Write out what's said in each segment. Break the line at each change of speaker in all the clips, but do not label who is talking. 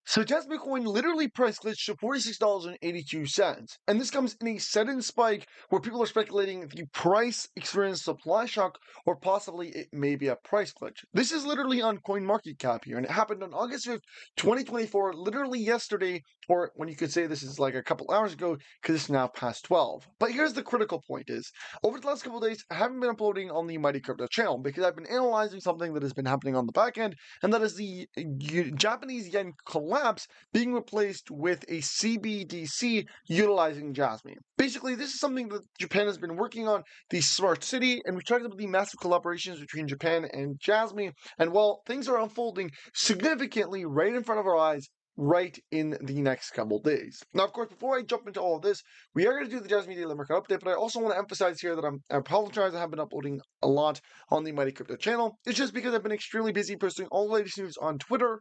So Jasmy coin literally price glitched to $46.82, and this comes in a sudden spike where people are speculating the price experienced supply shock or possibly it may be a price glitch. This is literally on CoinMarketCap here, and it happened on August 5th, 2024, literally yesterday, or when you could say this is like a couple hours ago, because it's now past 12. But here's the critical point is, over the last couple of days, I haven't been uploading on the Mighty Crypto channel because I've been analyzing something that has been happening on the back end, and that is the Japanese yen collapse being replaced with a CBDC utilizing Jasmy. Basically, this is something that Japan has been working on, the smart city, and we talked about the massive collaborations between Japan and Jasmy, and while things are unfolding significantly right in front of our eyes, right in the next couple days. Now, of course, before I jump into all of this, we are going to do the Jasmy Daily Market Update, but I also want to emphasize here that I apologize, I have been uploading a lot on the Mighty Crypto channel. It's just because I've been extremely busy posting all the latest news on Twitter.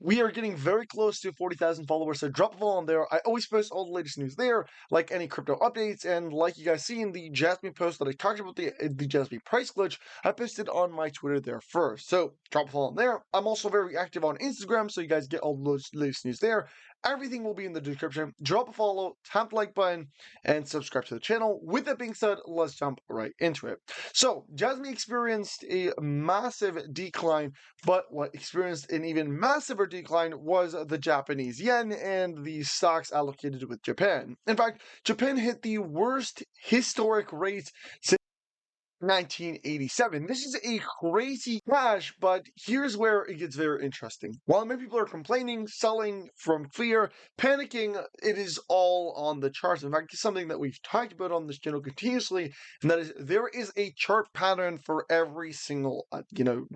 We are getting very close to 40,000 followers, so drop a follow on there. I always post all the latest news there, like any crypto updates, and like you guys see in the Jasmy post that I talked about the Jasmy price glitch, I posted on my Twitter there first. So drop a follow on there. I'm also very active on Instagram, so you guys get all the latest news there. Everything will be in the description. Drop a follow, tap the like button, and subscribe to the channel. With that being said, let's jump right into it. So, Jasmy experienced a massive decline, but what experienced an even massiver decline was the Japanese yen and the stocks allocated with Japan. In fact, Japan hit the worst historic rate since 1987. This is a crazy crash, but here's where it gets very interesting. While many people are complaining, selling from fear, panicking, it is all on the charts. In fact, it's something that we've talked about on this channel continuously, and that is there is a chart pattern for every single,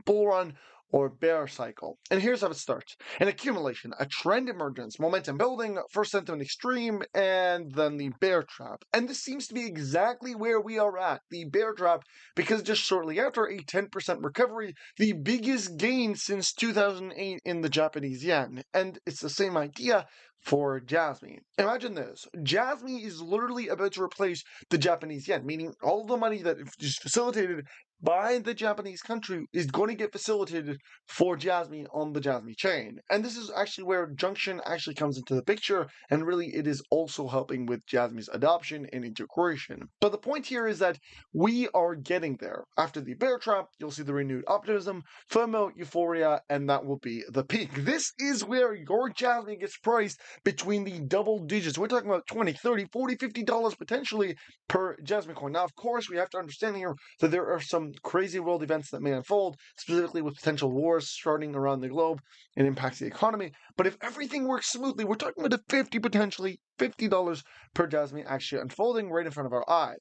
bull run or bear cycle. And here's how it starts. An accumulation, a trend emergence, momentum building, first sentiment extreme, and then the bear trap. And this seems to be exactly where we are at, the bear trap, because just shortly after a 10% recovery, the biggest gain since 2008 in the Japanese yen. And it's the same idea for Jasmy. Imagine this. Jasmy is literally about to replace the Japanese yen, meaning all the money that is facilitated by the Japanese country is going to get facilitated for Jasmy on the Jasmy chain. And this is actually where Junction actually comes into the picture, and really it is also helping with Jasmy's adoption and integration. But the point here is that we are getting there. After the bear trap, you'll see the renewed optimism, FOMO, euphoria, and that will be the peak. This is where your Jasmy gets priced between the double digits. We're talking about $20, $30, $40, $50 potentially per Jasmy coin. Now, of course, we have to understand here that there are some crazy world events that may unfold, specifically with potential wars starting around the globe and impacts the economy. But if everything works smoothly, we're talking about potentially $50 per Jasmy actually unfolding right in front of our eyes.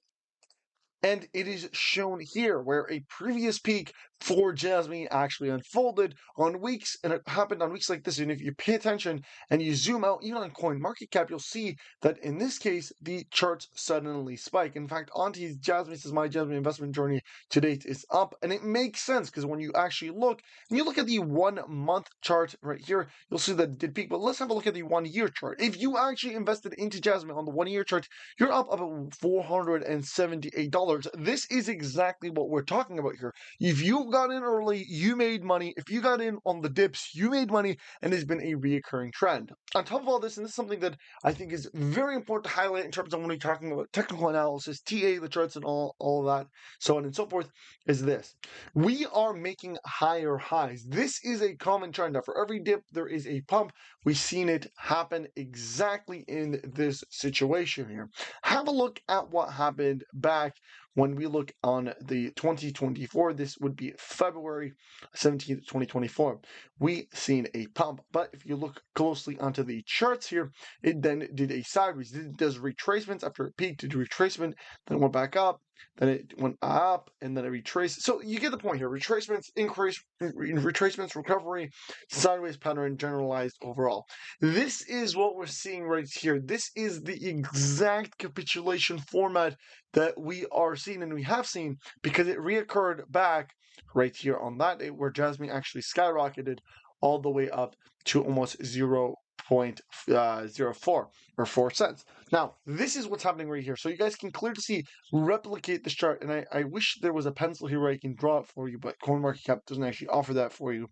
And it is shown here where a previous peak for Jasmy actually unfolded on weeks, and it happened on weeks like this. And if you pay attention and you zoom out, even on CoinMarketCap, you'll see that in this case, the charts suddenly spike. In fact, Auntie's Jasmy says my Jasmy investment journey to date is up, and it makes sense because when you actually look, and you look at the 1 month chart right here, you'll see that it did peak. But let's have a look at the 1 year chart. If you actually invested into Jasmy on the 1 year chart, you're up about $478. This is exactly what we're talking about here. If you got in early, you made money. If you got in on the dips, you made money, and it's been a reoccurring trend. On top of all this, and this is something that I think is very important to highlight in terms of when we're talking about technical analysis, TA, the charts, and all of that, so on and so forth, is this. We are making higher highs. This is a common trend. Now, for every dip, there is a pump. We've seen it happen exactly in this situation here. Have a look at what happened back when we look on the 2024, this would be February 17th, 2024. We seen a pump, but if you look closely onto the charts here, it then did a sideways. It does retracements after it peaked, did retracement, then it went back up, then it went up, and then it retraced. So you get the point here. Retracements, increase, retracements, recovery, sideways pattern, generalized overall. This is what we're seeing right here. This is the exact capitulation format that we are seeing and we have seen, because it reoccurred back right here on that day where Jasmy actually skyrocketed all the way up to almost 0 0.04 or 4 cents. Now, this is what's happening right here. So you guys can clearly see, replicate this chart. And I wish there was a pencil here where I can draw it for you, but CoinMarketCap doesn't actually offer that for you.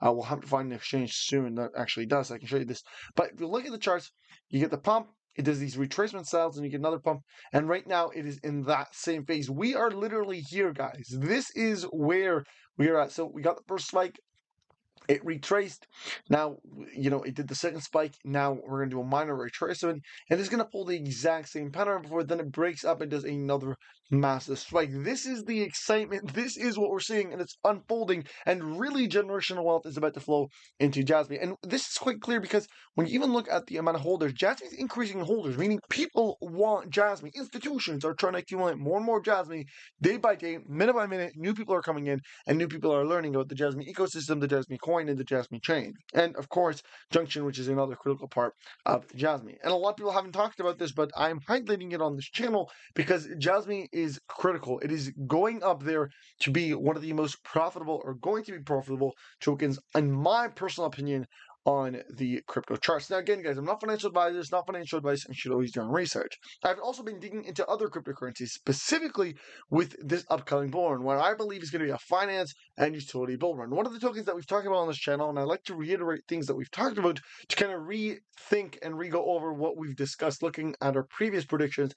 We'll have to find an exchange soon that actually does. I can show you this. But if you look at the charts, you get the pump, it does these retracement styles, and you get another pump. And right now, it is in that same phase. We are literally here, guys. This is where we are at. So we got the first spike. It retraced. Now, it did the second spike. Now we're going to do a minor retracement, and it's going to pull the exact same pattern before then it breaks up and does another massive spike. This is the excitement. This is what we're seeing, and it's unfolding, and really generational wealth is about to flow into Jasmy. And this is quite clear because when you even look at the amount of holders, Jasmy is increasing holders, meaning people want Jasmy. Institutions are trying to accumulate more and more Jasmy day by day, minute by minute. New people are coming in, and new people are learning about the Jasmy ecosystem, the Jasmy coin, and the Jasmy chain. And of course, Junction, which is another critical part of Jasmy. And a lot of people haven't talked about this, but I'm highlighting it on this channel because Jasmy is critical. It is going up there to be one of the most profitable, or going to be profitable, tokens, in my personal opinion, on the crypto charts. Now, again, guys, I'm not financial advisors, not financial advice, and you should always do your own research. I've also been digging into other cryptocurrencies, specifically with this upcoming bull run, what I believe is going to be a finance and utility bull run. One of the tokens that we've talked about on this channel, and I like to reiterate things that we've talked about to kind of rethink and re-go over what we've discussed looking at our previous predictions,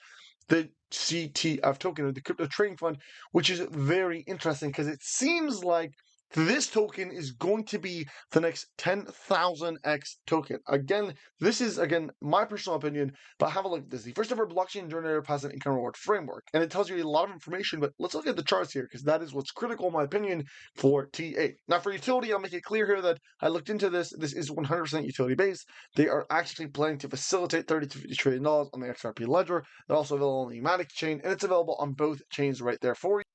the CTF token, or the crypto trading fund, which is very interesting because it seems like this token is going to be the next 10,000x token. Again, this is, my personal opinion, but have a look at this. The first ever blockchain generator passive income reward framework. And it tells you a lot of information, but let's look at the charts here, because that is what's critical, in my opinion, for TA. Now, for utility, I'll make it clear here that I looked into this. This is 100% utility-based. They are actually planning to facilitate $30 to $50 trillion on the XRP ledger. They're also available on the Matic chain, and it's available on both chains right there for you.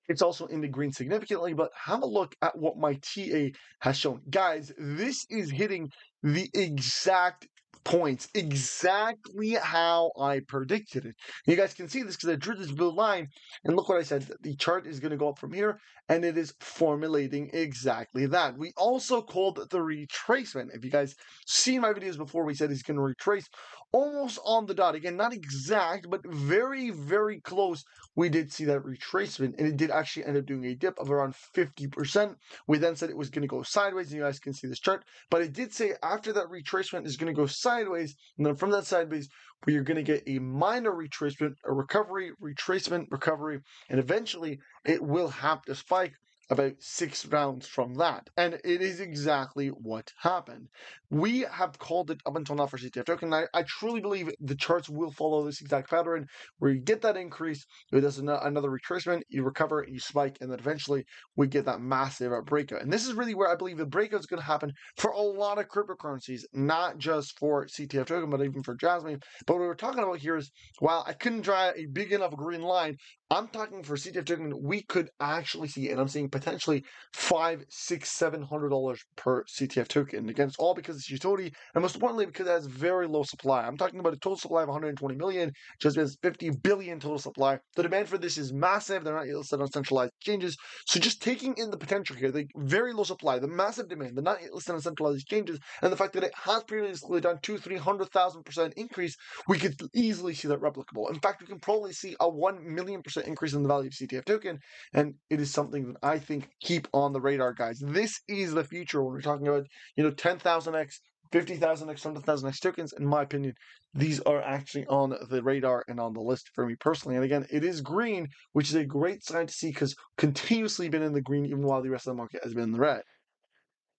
It's also in the green significantly, but have a look at what my TA has shown. Guys, this is hitting the exact points, exactly how I predicted it. You guys can see this because I drew this blue line, and look what I said. The chart is going to go up from here, and it is formulating exactly that. We also called the retracement. If you guys seen my videos before, we said he's going to retrace almost on the dot. Again, not exact, but very, very close. We did see that retracement, and it did actually end up doing a dip of around 50%. We then said it was going to go sideways, and you guys can see this chart, but it did say after that retracement is going to go sideways, and then from that sideways, we are going to get a minor retracement, a recovery, retracement, recovery, and eventually it will have to spike about 6 rounds from that. And it is exactly what happened. We have called it up until now for CTF token. I truly believe the charts will follow this exact pattern where you get that increase, it does another retracement, you recover, you spike, and then eventually we get that massive breakout. And this is really where I believe the breakout is going to happen for a lot of cryptocurrencies, not just for CTF token, but even for Jasmy. But what we're talking about here is, while I couldn't draw a big enough green line, I'm talking for CTF token, we could actually see, and I'm seeing potentially $500, $600, $700 per CTF token. Again, it's all because it's utility, and most importantly, because it has very low supply. I'm talking about a total supply of 120 million, just as 50 billion total supply. The demand for this is massive. They're not listed on centralized exchanges. So just taking in the potential here, the very low supply, the massive demand, the not listed on centralized exchanges, and the fact that it has previously done 200,000-300,000% increase, we could easily see that replicable. In fact, we can probably see a 1,000,000% increase in the value of CTF token, and it is something that I think keep on the radar, guys. This is the future when we're talking about 10,000x, 50,000x, 100,000x tokens. In my opinion, these are actually on the radar and on the list for me personally. And again, it is green, which is a great sign to see because continuously been in the green even while the rest of the market has been in the red.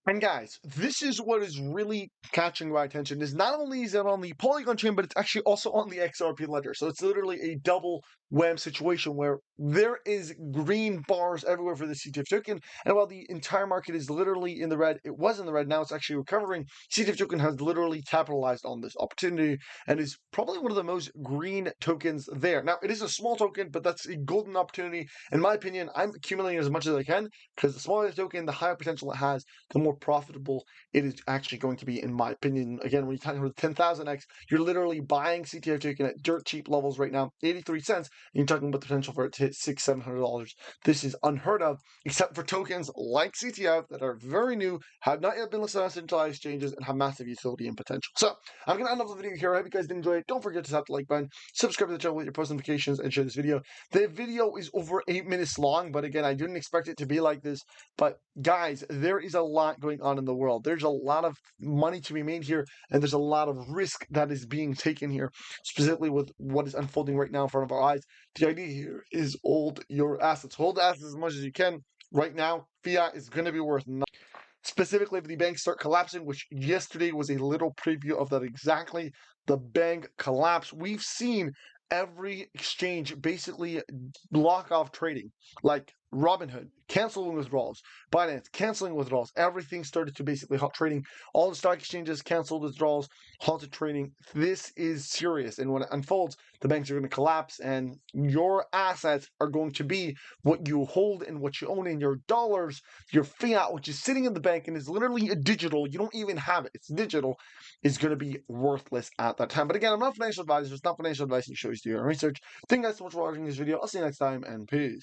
And guys, this is what is really catching my attention, is not only is it on the Polygon chain, but it's actually also on the XRP ledger. So it's literally a double wham situation where there is green bars everywhere for the CTF token. And while the entire market is literally in the red, it was in the red, now it's actually recovering. CTF token has literally capitalized on this opportunity and is probably one of the most green tokens there. Now, it is a small token, but that's a golden opportunity. In my opinion, I'm accumulating as much as I can because the smaller the token, the higher potential it has, the more more profitable it is actually going to be, in my opinion. Again, when you're talking about 10,000x, you're literally buying CTF token at dirt cheap levels right now, 83 cents, and you're talking about the potential for it to hit $600-700. This is unheard of, except for tokens like CTF that are very new, have not yet been listed on centralized exchanges, and have massive utility and potential. So I'm going to end off the video here. I hope you guys did enjoy it. Don't forget to tap the like button, subscribe to the channel with your post notifications, and share this video. The video is over 8 minutes long, but again, I didn't expect it to be like this. But guys, there is a lot going on in the world. There's a lot of money to be made here, and there's a lot of risk that is being taken here, specifically with what is unfolding right now in front of our eyes. The idea here is hold your assets. Hold assets as much as you can. Right now, fiat is going to be worth nothing. Specifically, if the banks start collapsing, which yesterday was a little preview of that exactly, the bank collapse. We've seen every exchange basically block off trading, like Robinhood canceling withdrawals, Binance canceling withdrawals. Everything started to basically halt trading. All the stock exchanges canceled withdrawals, halted trading. This is serious, and when it unfolds, the banks are going to collapse, and your assets are going to be what you hold and what you own in your dollars, your fiat, which is sitting in the bank and is literally a digital. You don't even have it. It's digital. Is going to be worthless at that time. But again, I'm not a financial advisor. It's not financial advice. You should always do your own research. Thank you guys so much for watching this video. I'll see you next time, and peace.